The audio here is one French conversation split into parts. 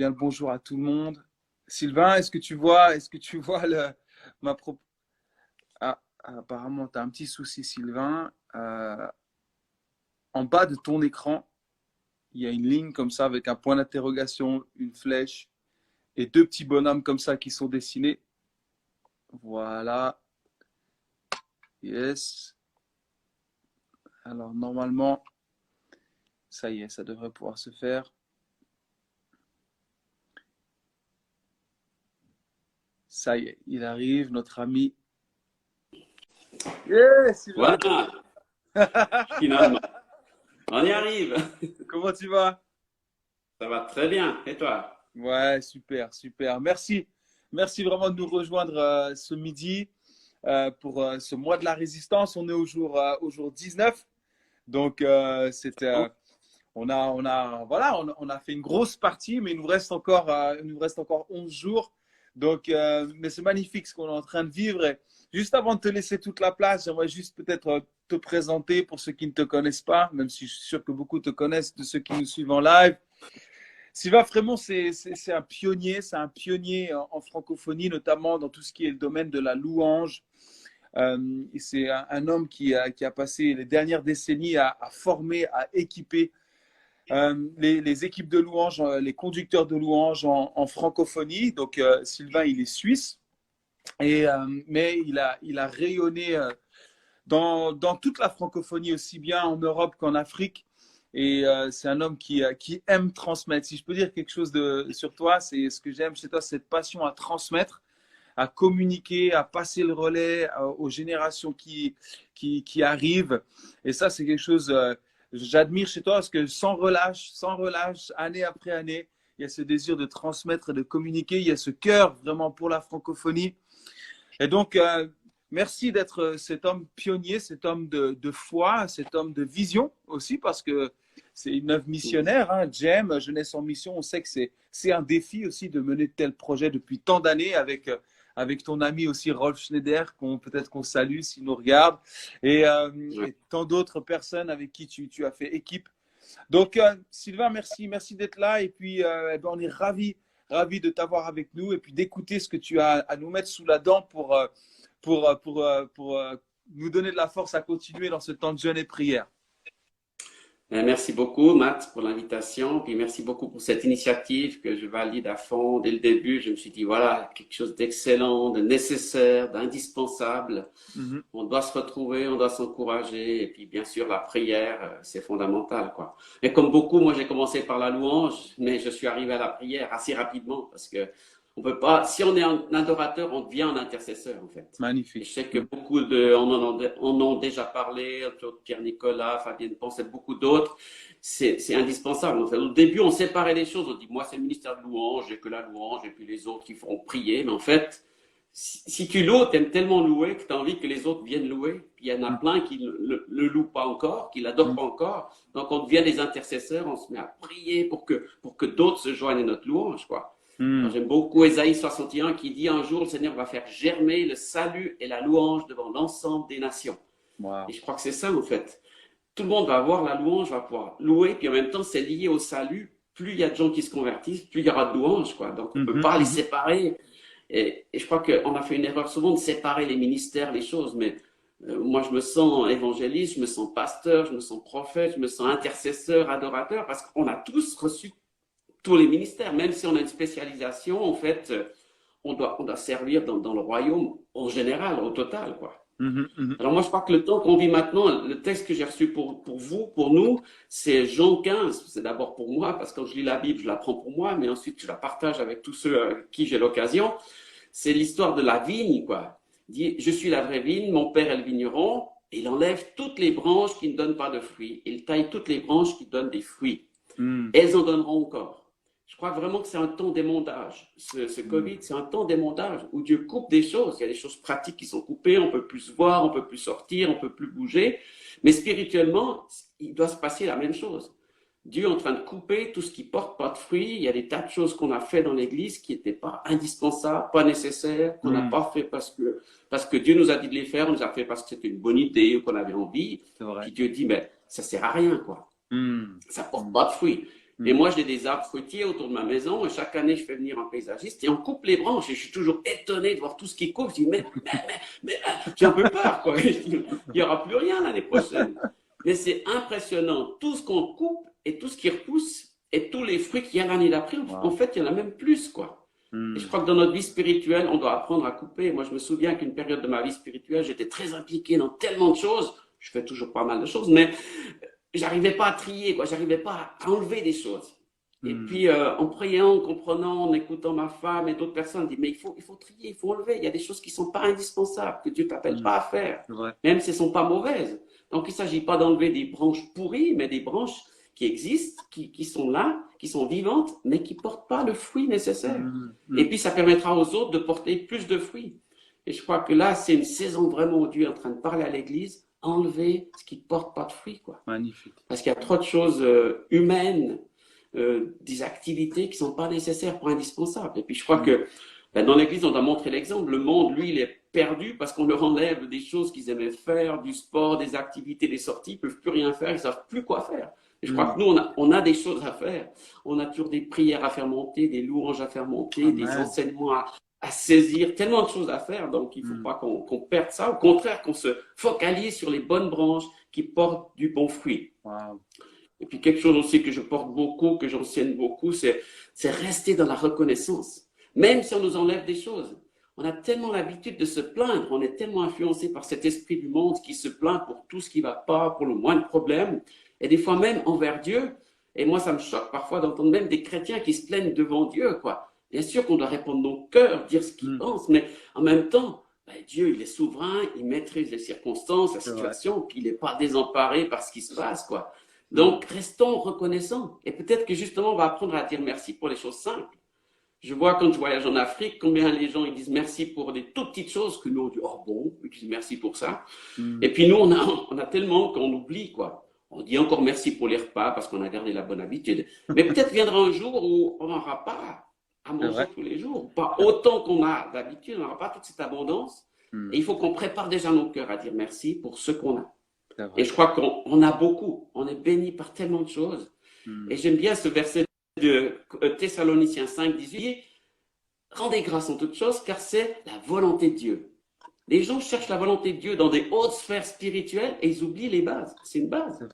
bien le bonjour à tout le monde. Sylvain, est-ce que tu vois ma pro... Ah, apparemment, tu as un petit souci, Sylvain. En bas de ton écran, il y a une ligne comme ça avec un point d'interrogation, une flèche et deux petits bonhommes comme ça qui sont dessinés. Voilà. Yes. Alors, normalement, ça y est, ça devrait pouvoir se faire. Ça y est, il arrive, notre ami. Yes, Sylvain. Voilà, finalement, on y arrive. Comment tu vas? Ça va très bien. Et toi? Ouais, super, super. Merci. Merci vraiment de nous rejoindre ce midi pour ce mois de la résistance. On est au jour 19. Donc, on a fait une grosse partie, mais il nous reste encore 11 jours. Donc, mais c'est magnifique ce qu'on est en train de vivre. Et juste avant de te laisser toute la place, j'aimerais juste peut-être te présenter pour ceux qui ne te connaissent pas, même si je suis sûr que beaucoup te connaissent de ceux qui nous suivent en live. Sylvain Frémont, c'est un pionnier en francophonie, notamment dans tout ce qui est le domaine de la louange. C'est un homme qui a passé les dernières décennies à former, à équiper les équipes de louange, les conducteurs de louange en francophonie. Donc, Sylvain, il est suisse, mais il a rayonné dans toute la francophonie, aussi bien en Europe qu'en Afrique. Et c'est un homme qui aime transmettre. Si je peux dire quelque chose sur toi, c'est ce que j'aime chez toi, cette passion à transmettre, à communiquer, à passer le relais aux générations qui arrivent. Et ça, c'est quelque chose j'admire chez toi parce que sans relâche, année après année, il y a ce désir de transmettre et de communiquer. Il y a ce cœur vraiment pour la francophonie. Et donc, merci d'être cet homme pionnier, cet homme de foi, cet homme de vision aussi, parce que c'est une œuvre missionnaire. Hein. GEM, Jeunesse en mission, on sait que c'est un défi aussi de mener de tels projets depuis tant d'années avec ton ami aussi Rolf Schneider, peut-être qu'on salue s'il nous regarde, et tant d'autres personnes avec qui tu as fait équipe. Donc, Sylvain, merci d'être là. Et puis, on est ravis de t'avoir avec nous et puis d'écouter ce que tu as à nous mettre sous la dent pour nous donner de la force à continuer dans ce temps de jeûne et prière. Merci beaucoup, Matt, pour l'invitation. Puis merci beaucoup pour cette initiative que je valide à fond. Dès le début, je me suis dit, voilà, quelque chose d'excellent, de nécessaire, d'indispensable. On doit se retrouver, on doit s'encourager. Et puis, bien sûr, la prière, c'est fondamental, quoi. Et comme beaucoup, moi, j'ai commencé par la louange, mais je suis arrivé à la prière assez rapidement parce que on peut pas, si on est un adorateur, on devient un intercesseur, en fait. Magnifique. Et je sais que beaucoup en ont déjà parlé, Pierre-Nicolas, Fabienne Ponce, beaucoup d'autres. C'est indispensable. En fait, au début, on séparait les choses. On dit, moi, c'est le ministère de louange, j'ai que la louange, et puis les autres qui feront prier. Mais en fait, si tu loues, tu aimes tellement louer que tu as envie que les autres viennent louer. Puis il y en a plein qui le louent pas encore, qui l'adorent pas encore. Donc, on devient des intercesseurs, on se met à prier pour que d'autres se joignent à notre louange, quoi. J'aime beaucoup Ésaïe 61 qui dit un jour le Seigneur va faire germer le salut et la louange devant l'ensemble des nations. Wow. Et je crois que c'est ça en fait. Tout le monde va avoir la louange, va pouvoir louer, puis en même temps c'est lié au salut. Plus il y a de gens qui se convertissent, plus il y aura de louange, quoi. Donc on ne peut pas les séparer. Et je crois qu'on a fait une erreur souvent de séparer les ministères, les choses, mais moi je me sens évangéliste, je me sens pasteur, je me sens prophète, je me sens intercesseur, adorateur, parce qu'on a tous reçu tous les ministères, même si on a une spécialisation, en fait, on doit servir dans le royaume en général, au total, quoi. Alors moi, je crois que le temps qu'on vit maintenant, le texte que j'ai reçu pour vous, pour nous, c'est Jean 15. C'est d'abord pour moi, parce que quand je lis la Bible, je la prends pour moi, mais ensuite je la partage avec tous ceux avec qui j'ai l'occasion. C'est l'histoire de la vigne, quoi. Il dit, je suis la vraie vigne, mon père est le vigneron. Il enlève toutes les branches qui ne donnent pas de fruits. Il taille toutes les branches qui donnent des fruits. Elles en donneront encore. Je crois vraiment que c'est un temps d'émondage. Ce Covid, c'est un temps d'émondage où Dieu coupe des choses. Il y a des choses pratiques qui sont coupées, on ne peut plus se voir, on ne peut plus sortir, on ne peut plus bouger. Mais spirituellement, il doit se passer la même chose. Dieu est en train de couper tout ce qui ne porte pas de fruits. Il y a des tas de choses qu'on a fait dans l'Église qui n'étaient pas indispensables, pas nécessaires, qu'on n'a pas fait parce que Dieu nous a dit de les faire, on nous a fait parce que c'était une bonne idée ou qu'on avait envie. Puis Dieu dit, mais ça ne sert à rien, quoi. Ça ne porte pas de fruits. Et moi, j'ai des arbres fruitiers autour de ma maison et chaque année, je fais venir un paysagiste et on coupe les branches et je suis toujours étonné de voir tout ce qui coupe. Je dis, mais j'ai un peu peur, quoi. Il n'y aura plus rien l'année prochaine. Mais c'est impressionnant. Tout ce qu'on coupe et tout ce qui repousse et tous les fruits qu'il y a l'année d'après, en fait, il y en a même plus, quoi. Et je crois que dans notre vie spirituelle, on doit apprendre à couper. Moi, je me souviens qu'une période de ma vie spirituelle, j'étais très impliqué dans tellement de choses. Je fais toujours pas mal de choses, mais j'arrivais pas à trier, quoi. J'arrivais pas à enlever des choses. Et puis, en priant, en comprenant, en écoutant ma femme et d'autres personnes, on dit, mais il faut trier, il faut enlever. Il y a des choses qui sont pas indispensables, que Dieu t'appelle pas à faire, même si elles sont pas mauvaises. Donc, il s'agit pas d'enlever des branches pourries, mais des branches qui existent, qui sont là, qui sont vivantes, mais qui portent pas le fruit nécessaire. Et puis, ça permettra aux autres de porter plus de fruits. Et je crois que là, c'est une saison vraiment où Dieu est en train de parler à l'Église, enlever ce qui ne porte pas de fruits, quoi. Magnifique. Parce qu'il y a trop de choses humaines, des activités qui ne sont pas nécessaires, pas indispensables. Et puis je crois que dans l'Église, on doit montrer l'exemple. Le monde, lui, il est perdu parce qu'on leur enlève des choses qu'ils aimaient faire, du sport, des activités, des sorties, ils ne peuvent plus rien faire, ils ne savent plus quoi faire. Et je crois que nous, on a des choses à faire. On a toujours des prières à faire monter, des louanges à faire monter, des enseignements à saisir, tellement de choses à faire. Donc, il ne faut pas qu'on perde ça. Au contraire, qu'on se focalise sur les bonnes branches qui portent du bon fruit. Wow. Et puis, quelque chose aussi que je porte beaucoup, que j'enseigne beaucoup, c'est rester dans la reconnaissance. Même si on nous enlève des choses. On a tellement l'habitude de se plaindre, on est tellement influencé par cet esprit du monde qui se plaint pour tout ce qui ne va pas, pour le moindre problème, et des fois même envers Dieu. Et moi, ça me choque parfois d'entendre même des chrétiens qui se plaignent devant Dieu, quoi. Bien sûr qu'on doit répondre nos cœurs, dire ce qu'ils pensent, mais en même temps, Dieu, il est souverain, il maîtrise les circonstances, la situation, puis il n'est pas désemparé par ce qui se passe, quoi. Donc, restons reconnaissants. Et peut-être que justement, on va apprendre à dire merci pour les choses simples. Je vois quand je voyage en Afrique, combien les gens ils disent merci pour des toutes petites choses que nous on dit, oh bon, ils disent merci pour ça. Et puis nous, on a tellement qu'on oublie, quoi. On dit encore merci pour les repas parce qu'on a gardé la bonne habitude. Mais peut-être viendra un jour où on n'aura pas à manger tous les jours. Pas autant qu'on a d'habitude, on n'aura pas toute cette abondance. Et il faut qu'on prépare déjà nos cœurs à dire merci pour ce qu'on a. Et je crois qu'on a beaucoup. On est béni par tellement de choses. Et j'aime bien ce verset de Thessaloniciens 5, 18. Rendez grâce en toutes choses car c'est la volonté de Dieu. Les gens cherchent la volonté de Dieu dans des hautes sphères spirituelles et ils oublient les bases. C'est une base.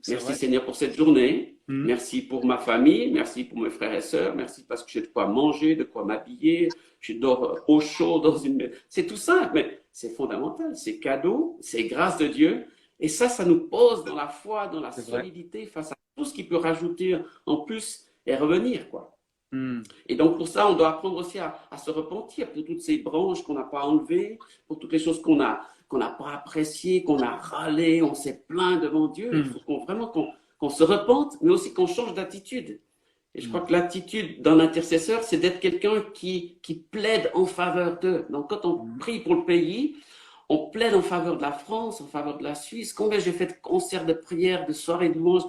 Merci Seigneur pour cette journée. Merci pour ma famille. Merci pour mes frères et sœurs. Merci parce que j'ai de quoi manger, de quoi m'habiller. Je dors au chaud dans une... C'est tout simple, mais c'est fondamental. C'est cadeau, c'est grâce de Dieu. Et ça nous pose dans la foi, dans la solidité face à tout ce qui peut rajouter en plus et revenir, quoi. Et donc, pour ça, on doit apprendre aussi à se repentir pour toutes ces branches qu'on n'a pas enlevées, pour toutes les choses qu'on n'a pas appréciées, qu'on a râlées, on s'est plaint devant Dieu. Il faut vraiment qu'on se repente, mais aussi qu'on change d'attitude. Et je crois que l'attitude d'un intercesseur, c'est d'être quelqu'un qui plaide en faveur d'eux. Donc, quand on prie pour le pays, on plaide en faveur de la France, en faveur de la Suisse. Combien j'ai fait de concerts de prière, de soirées de louange,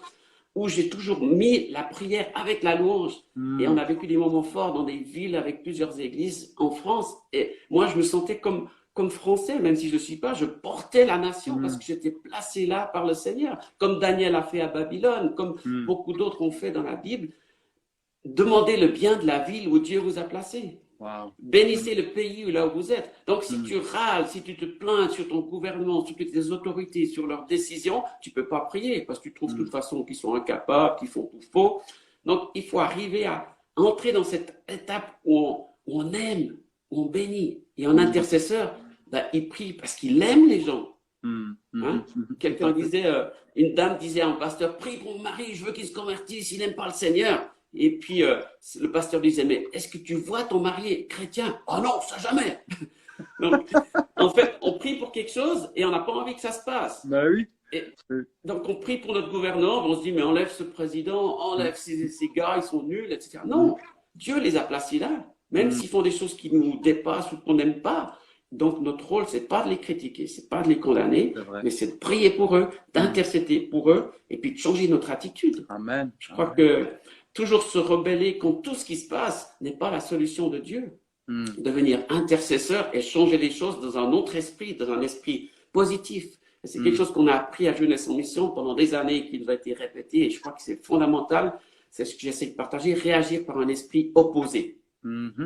où j'ai toujours mis la prière avec la louange. Et on a vécu des moments forts dans des villes avec plusieurs églises en France. Et moi, je me sentais comme français, même si je ne suis pas, je portais la nation parce que j'étais placé là par le Seigneur, comme Daniel a fait à Babylone, comme beaucoup d'autres ont fait dans la Bible. Demandez le bien de la ville où Dieu vous a placé. Wow. Bénissez le pays là où vous êtes. Donc, si tu râles, si tu te plains sur ton gouvernement, sur toutes les autorités, sur leurs décisions, tu ne peux pas prier parce que tu trouves de toute façon qu'ils sont incapables, qu'ils font tout faux. Donc, il faut arriver à entrer dans cette étape où on aime, où on bénit. Et un intercesseur, il prie parce qu'il aime les gens. Quelqu'un disait, une dame disait à un pasteur, prie pour mon mari, je veux qu'il se convertisse, il n'aime pas le Seigneur. Et puis, le pasteur disait, mais est-ce que tu vois ton mari est chrétien? Oh non, ça jamais. Donc, en fait, on prie pour quelque chose et on n'a pas envie que ça se passe. Bah oui. Et donc, on prie pour notre gouvernement, on se dit, mais enlève ce président, enlève ces gars, ils sont nuls, etc. Non, Dieu les a placés là, même s'ils font des choses qui nous dépassent ou qu'on n'aime pas. Donc, notre rôle, c'est pas de les critiquer, c'est pas de les condamner, mais c'est de prier pour eux, d'intercéder pour eux et puis de changer notre attitude. Amen. Je crois que toujours se rebeller contre tout ce qui se passe n'est pas la solution de Dieu. Devenir intercesseur et changer les choses dans un autre esprit, dans un esprit positif. C'est quelque chose qu'on a appris à Jeunesse en Mission pendant des années, qui nous a été répété, et je crois que c'est fondamental c'est ce que j'essaie de partager, réagir par un esprit opposé.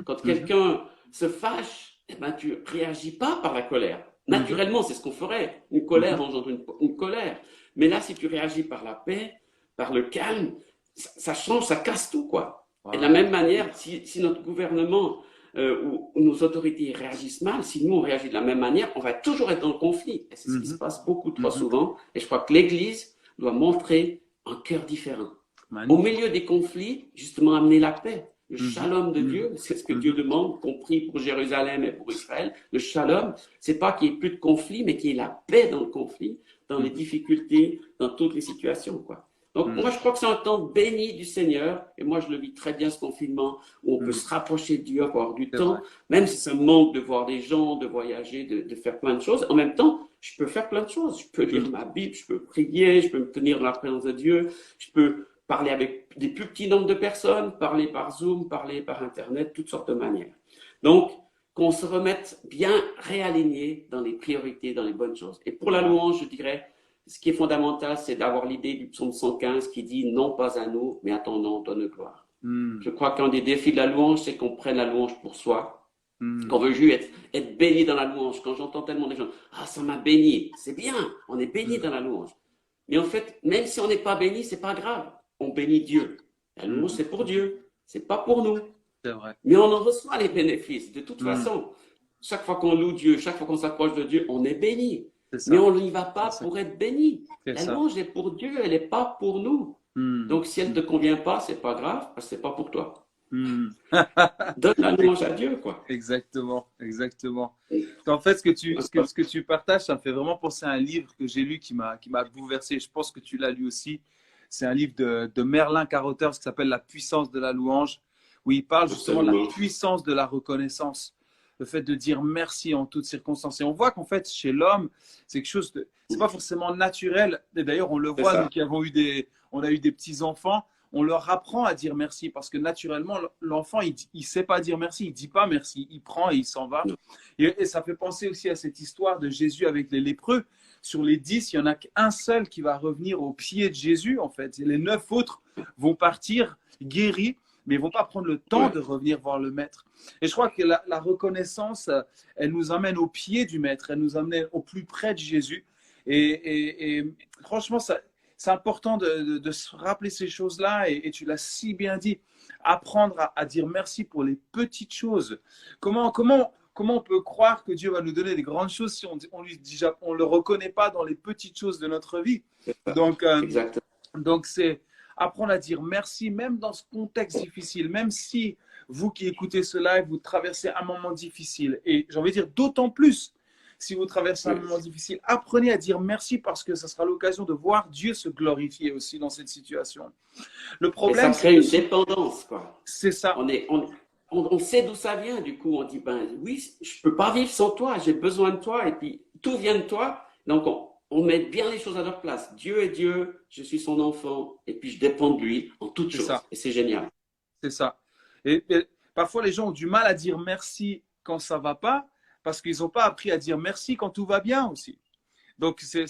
Quand quelqu'un se fâche, eh ben, tu réagis pas par la colère. Naturellement, c'est ce qu'on ferait. Une colère engendre une colère. Mais là, si tu réagis par la paix, par le calme, ça change, ça casse tout, quoi. Et de la même manière, si notre gouvernement ou nos autorités réagissent mal, si nous on réagit de la même manière, on va toujours être dans le conflit. Et c'est ce qui se passe beaucoup trop souvent. Et je crois que l'Église doit montrer un cœur différent. Au milieu des conflits, justement amener la paix. Le shalom de Dieu, c'est ce que Dieu demande, compris pour Jérusalem et pour Israël. Le shalom, c'est pas qu'il n'y ait plus de conflit, mais qu'il y ait la paix dans le conflit, dans les difficultés, dans toutes les situations, quoi. Donc, moi, je crois que c'est un temps béni du Seigneur. Et moi, je le vis très bien, ce confinement, où on peut se rapprocher de Dieu, avoir du temps, même si ça me manque de voir des gens, de voyager, de faire plein de choses. En même temps, je peux faire plein de choses. Je peux lire ma Bible, je peux prier, je peux me tenir dans la présence de Dieu, je peux parler avec des plus petits nombres de personnes, parler par Zoom, parler par Internet, toutes sortes de manières. Donc, qu'on se remette bien réaligné dans les priorités, dans les bonnes choses. Et pour la louange, je dirais, ce qui est fondamental, c'est d'avoir l'idée du psaume 115 qui dit « Non pas à nous, mais à ton nom, donne gloire ». Je crois qu'un des défis de la louange, c'est qu'on prenne la louange pour soi, qu'on veut juste être béni dans la louange. Quand j'entends tellement de gens « Ah, ça m'a béni », c'est bien, on est béni dans la louange. Mais en fait, même si on n'est pas béni, c'est pas grave. On bénit Dieu. La louange, c'est pour Dieu, c'est pas pour nous. C'est vrai. Mais on en reçoit les bénéfices. De toute façon, chaque fois qu'on loue Dieu, chaque fois qu'on s'approche de Dieu, on est béni. Mais on n'y va pas pour être béni. La louange est pour Dieu, elle n'est pas pour nous. Donc si elle ne te convient pas, c'est pas grave, parce que c'est pas pour toi. Donne la louange à Dieu, quoi. Exactement, exactement. En fait, ce que tu partages, ça me fait vraiment penser à un livre que j'ai lu qui m'a bouleversé. Je pense que tu l'as lu aussi. C'est un livre de Merlin Carothers qui s'appelle La puissance de la louange, où il parle justement de la puissance de la reconnaissance, le fait de dire merci en toutes circonstances. Et on voit qu'en fait, chez l'homme, c'est quelque chose de, c'est pas forcément naturel. Et d'ailleurs, on le voit, nous qui avons eu on a eu des petits-enfants, on leur apprend à dire merci parce que naturellement, l'enfant, il sait pas dire merci, il dit pas merci, il prend et il s'en va. Et ça fait penser aussi à cette histoire de Jésus avec les lépreux. Sur les 10, il n'y en a qu'un seul qui va revenir au pied de Jésus, en fait. Et les 9 autres vont partir guéris, mais ils ne vont pas prendre le temps de revenir voir le Maître. Et je crois que la reconnaissance, elle nous amène au pied du Maître, elle nous amène au plus près de Jésus. Et franchement, c'est important de se rappeler ces choses-là. Et tu l'as si bien dit, apprendre à dire merci pour les petites choses. Comment on peut croire que Dieu va nous donner des grandes choses si on ne le reconnaît pas dans les petites choses de notre vie? Donc c'est apprendre à dire merci, même dans ce contexte difficile, même si vous qui écoutez ce live, vous traversez un moment difficile. Et j'ai envie de dire d'autant plus, si vous traversez un moment difficile, apprenez à dire merci parce que ça sera l'occasion de voir Dieu se glorifier aussi dans cette situation. Le problème, ça crée une dépendance, quoi. C'est ça. On sait d'où ça vient, du coup, on dit, ben oui, je ne peux pas vivre sans toi, j'ai besoin de toi, et puis tout vient de toi. Donc, on met bien les choses à leur place. Dieu est Dieu, je suis son enfant, et puis je dépends de lui en toutes choses. Et c'est génial. C'est ça. Et parfois, les gens ont du mal à dire merci quand ça ne va pas, parce qu'ils n'ont pas appris à dire merci quand tout va bien aussi. Donc, c'est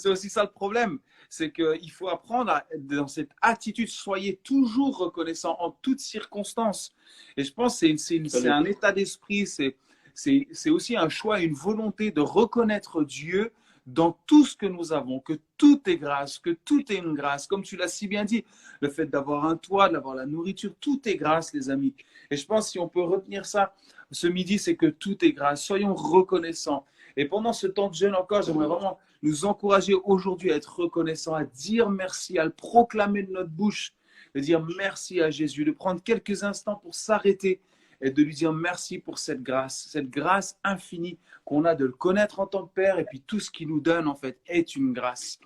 aussi ça le problème. C'est qu'il faut apprendre dans cette attitude, soyez toujours reconnaissant en toutes circonstances. Et je pense que c'est un état d'esprit, c'est aussi un choix, une volonté de reconnaître Dieu dans tout ce que nous avons, que tout est grâce, que tout est une grâce. Comme tu l'as si bien dit, le fait d'avoir un toit, d'avoir la nourriture, tout est grâce, les amis. Et je pense que si on peut retenir ça ce midi, c'est que tout est grâce. Soyons reconnaissants. Et pendant ce temps de jeûne encore, j'aimerais vraiment nous encourager aujourd'hui à être reconnaissants, à dire merci, à le proclamer de notre bouche, de dire merci à Jésus, de prendre quelques instants pour s'arrêter et de lui dire merci pour cette grâce infinie qu'on a de le connaître en tant que Père, et puis tout ce qu'il nous donne en fait est une grâce.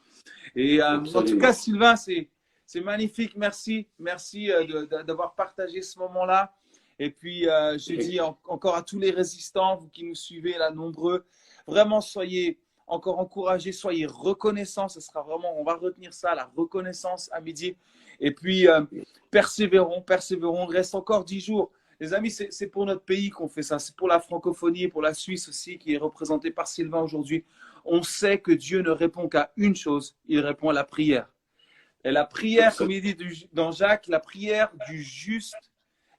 Et en tout cas, Sylvain, c'est magnifique. Merci d'avoir partagé ce moment-là. Et puis, je dis encore à tous les résistants, vous qui nous suivez là, nombreux, vraiment soyez encore encouragés, soyez reconnaissants. Ce sera vraiment, on va retenir ça, la reconnaissance à midi. Et puis, persévérons. Il reste encore 10 jours. Les amis, c'est pour notre pays qu'on fait ça. C'est pour la francophonie, pour la Suisse aussi, qui est représentée par Sylvain aujourd'hui. On sait que Dieu ne répond qu'à une chose, il répond à la prière. Et la prière, comme il dit dans Jacques, la prière du juste,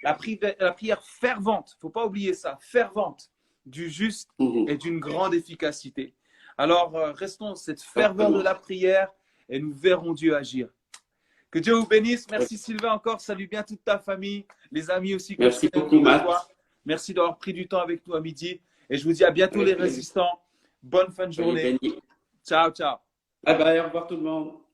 la prière fervente, il ne faut pas oublier ça, fervente du juste est d'une grande efficacité. Alors, restons cette ferveur de la prière et nous verrons Dieu agir. Que Dieu vous bénisse. Merci Sylvain encore. Salut bien toute ta famille, les amis aussi. Merci beaucoup, Matt. Merci d'avoir pris du temps avec nous à midi. Et je vous dis à bientôt les résistants. Bonne fin de journée. Ciao, ciao. Bye bye, au revoir tout le monde.